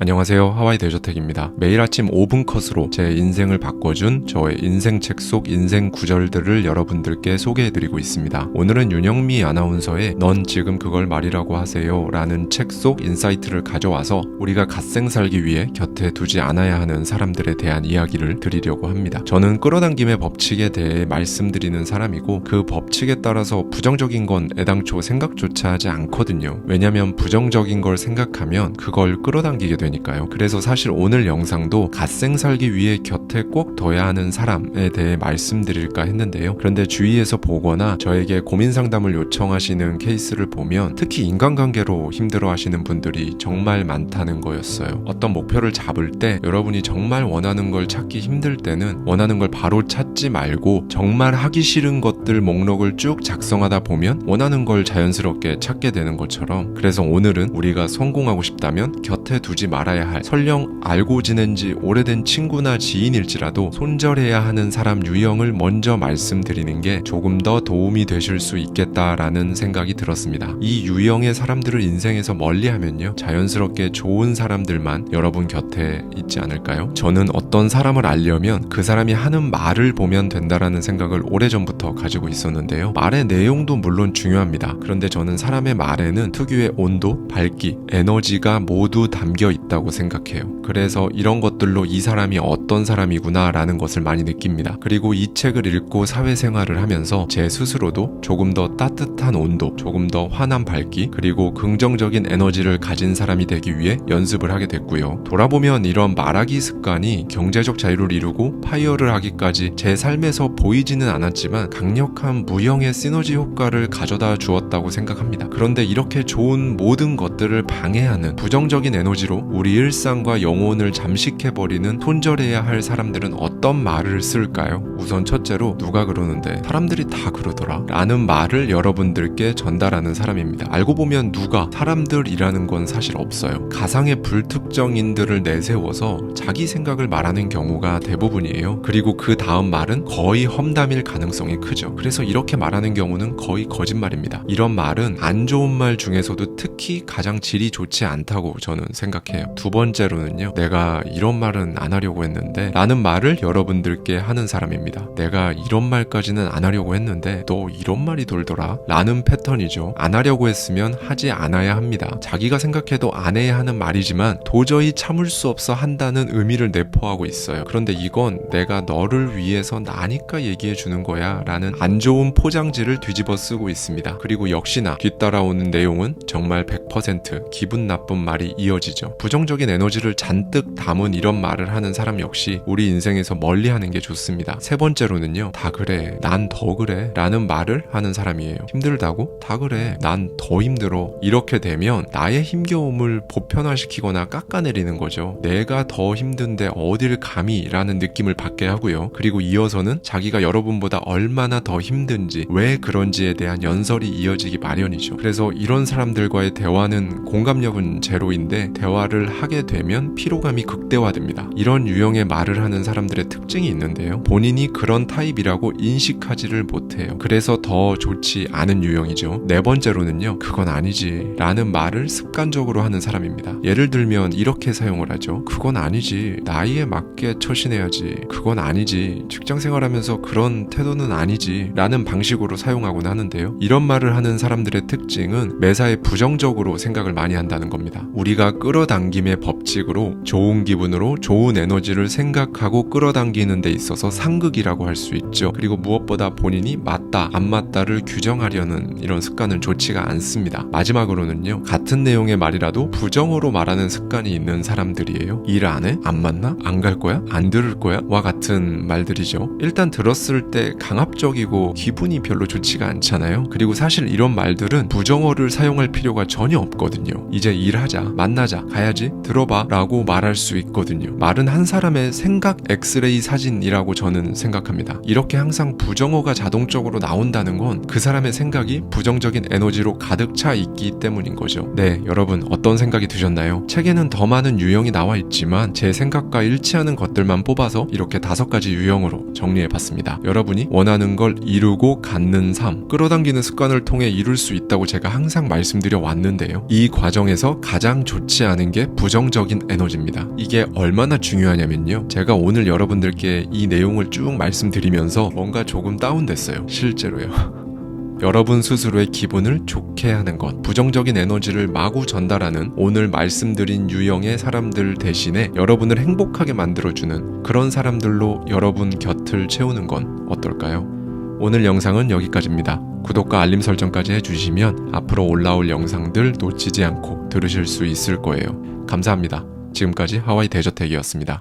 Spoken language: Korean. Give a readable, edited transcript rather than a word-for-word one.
안녕하세요. 하와이 대저택입니다. 매일 아침 5분 컷으로 제 인생을 바꿔준 저의 인생책 속 인생 구절들을 여러분들께 소개해드리고 있습니다. 오늘은 윤영미 아나운서의 넌 지금 그걸 말이라고 하세요 라는 책 속 인사이트를 가져와서 우리가 갓생 살기 위해 곁에 두지 않아야 하는 사람들에 대한 이야기를 드리려고 합니다. 저는 끌어당김의 법칙에 대해 말씀드리는 사람이고 그 법칙에 따라서 부정적인 건 애당초 생각조차 하지 않거든요. 왜냐면 부정적인 걸 생각하면 그걸 끌어당기게 됩니다. 그래서 사실 오늘 영상도 갓생 살기 위해 곁에 꼭 둬야 하는 사람에 대해 말씀드릴까 했는데요. 그런데 주위에서 보거나 저에게 고민 상담을 요청하시는 케이스를 보면 특히 인간관계로 힘들어하시는 분들이 정말 많다는 거였어요. 어떤 목표를 잡을 때 여러분이 정말 원하는 걸 찾기 힘들 때는 원하는 걸 바로 찾지 말고 정말 하기 싫은 것들 목록을 쭉 작성하다 보면 원하는 걸 자연스럽게 찾게 되는 것처럼, 그래서 오늘은 우리가 성공하고 싶다면 곁에 두지 말아야 할, 설령 알고 지낸 지 오래된 친구나 지인일지라도 손절해야 하는 사람 유형을 먼저 말씀드리는 게 조금 더 도움이 되실 수 있겠다라는 생각이 들었습니다. 이 유형의 사람들을 인생에서 멀리하면요, 자연스럽게 좋은 사람들만 여러분 곁에 있지 않을까요? 저는 어떤 사람을 알려면 그 사람이 하는 말을 보면 된다라는 생각을 오래전부터 가지고 있었는데요. 말의 내용도 물론 중요합니다. 그런데 저는 사람의 말에는 특유의 온도, 밝기, 에너지가 모두 담겨 있다고 생각해요. 그래서 이런 것들로 이 사람이 어떤 사람이구나 라는 것을 많이 느낍니다. 그리고 이 책을 읽고 사회생활을 하면서 제 스스로도 조금 더 따뜻한 온도, 조금 더 환한 밝기, 그리고 긍정적인 에너지를 가진 사람이 되기 위해 연습을 하게 됐고요. 돌아보면 이런 말하기 습관이 경제적 자유를 이루고 파이어를 하기까지 제 삶에서 보이지는 않았지만 강력한 무형의 시너지 효과를 가져다 주었다고 생각합니다. 그런데 이렇게 좋은 모든 것들을 방해하는 부정적인 에너지로 우리 일상과 영혼을 잠식해버리는 손절해야 할 사람들은 어떤 말을 쓸까요? 우선 첫째로, 누가 그러는데 사람들이 다 그러더라 라는 말을 여러분들께 전달하는 사람입니다. 알고 보면 누가, 사람들이라는 건 사실 없어요. 가상의 불특정인들을 내세워서 자기 생각을 말하는 경우가 대부분이에요. 그리고 그 다음 말은 거의 험담일 가능성이 크죠. 그래서 이렇게 말하는 경우는 거의 거짓말입니다. 이런 말은 안 좋은 말 중에서도 특히 가장 질이 좋지 않다고 저는 생각해요. 두 번째로는요, 내가 이런 말은 안 하려고 했는데 라는 말을 여러분들께 하는 사람입니다. 내가 이런 말까지는 안 하려고 했는데 너 이런 말이 돌더라 라는 패턴이죠. 안 하려고 했으면 하지 않아야 합니다. 자기가 생각해도 안 해야 하는 말이지만 도저히 참을 수 없어 한다는 의미를 내포하고 있어요. 그런데 이건 내가 너를 위해서 나니까 얘기해 주는 거야 라는 안 좋은 포장지를 뒤집어 쓰고 있습니다. 그리고 역시나 뒤따라오는 내용은 정말 100% 기분 나쁜 말이 이어지죠. 부정적인 에너지를 잔뜩 담은 이런 말을 하는 사람 역시 우리 인생에서 멀리하는 게 좋습니다. 세 번째로는요, 다 그래, 난 더 그래 라는 말을 하는 사람이에요. 힘들다고? 다 그래, 난 더 힘들어. 이렇게 되면 나의 힘겨움을 보편화시키거나 깎아내리는 거죠. 내가 더 힘든데 어딜 감히 라는 느낌을 받게 하고요. 그리고 이어서는 자기가 여러분보다 얼마나 더 힘든지, 왜 그런지에 대한 연설이 이어지기 마련이죠. 그래서 이런 사람들과의 대화는 공감력은 제로인데 대화를 하게 되면 피로감이 극대화됩니다. 이런 유형의 말을 하는 사람들의 특징이 있는데요, 본인이 그런 타입이라고 인식하지를 못해요. 그래서 더 좋지 않은 유형이죠. 네 번째로는요, 그건 아니지 라는 말을 습관적으로 하는 사람입니다. 예를 들면 이렇게 사용을 하죠. 그건 아니지, 나이에 맞게 처신해야지. 그건 아니지, 직장생활하면서 그런 태도는 아니지 라는 방식으로 사용하곤 하는데요, 이런 말을 하는 사람들의 특징은 매사에 부정적으로 생각을 많이 한다는 겁니다. 우리가 끌어당김의 법칙으로 좋은 기분으로 좋은 에너지를 생각하고 끌어당기는 데 있어서 상극이라고 할 수 있죠. 그리고 무엇보다 본인이 맞다 안 맞다를 규정하려는 이런 습관은 좋지가 않습니다. 마지막으로는요, 같은 내용의 말이라도 부정어로 말하는 습관이 있는 사람들이에요. 일 안 해? 안 맞나? 안 갈 거야? 안 들을 거야? 와 같은 말들이죠. 일단 들었을 때 강압적이고 기분이 별로 좋지가 않잖아요. 그리고 사실 이런 말들은 부정어를 사용할 필요가 전혀 없거든요. 이제 일하자, 만나자, 가야지, 들어봐 라고 말할 수 있거든요. 말은 한 사람의 생각 엑스레이 사진이라고 저는 생각합니다. 이렇게 항상 부정어가 자동적으로 나온다는 건 그 사람의 생각이 부정적인 에너지로 가득 차 있기 때문인 거죠. 네, 여러분 어떤 생각이 드셨나요? 책에는 더 많은 유형이 나와 있지만 제 생각과 일치하는 것들만 뽑아서 이렇게 5가지 유형으로 정리해봤습니다. 여러분이 원하는 걸 이루고 갖는 삶, 끌어당기는 습관을 통해 이룰 수 있다고 제가 항상 말씀드려 왔는데요. 이 과정에서 가장 좋지 않은 게 부정적인 에너지입니다. 이게 얼마나 중요하냐면요. 제가 오늘 여러분들께 이 내용을 쭉 말씀드리면서 뭔가 조금 다운됐어요. 실제로요. 여러분 스스로의 기분을 좋게 하는 것, 부정적인 에너지를 마구 전달하는 오늘 말씀드린 유형의 사람들 대신에 여러분을 행복하게 만들어주는 그런 사람들로 여러분 곁을 채우는 건 어떨까요? 오늘 영상은 여기까지입니다. 구독과 알림 설정까지 해주시면 앞으로 올라올 영상들 놓치지 않고 들으실 수 있을 거예요. 감사합니다. 지금까지 하와이 대저택이었습니다.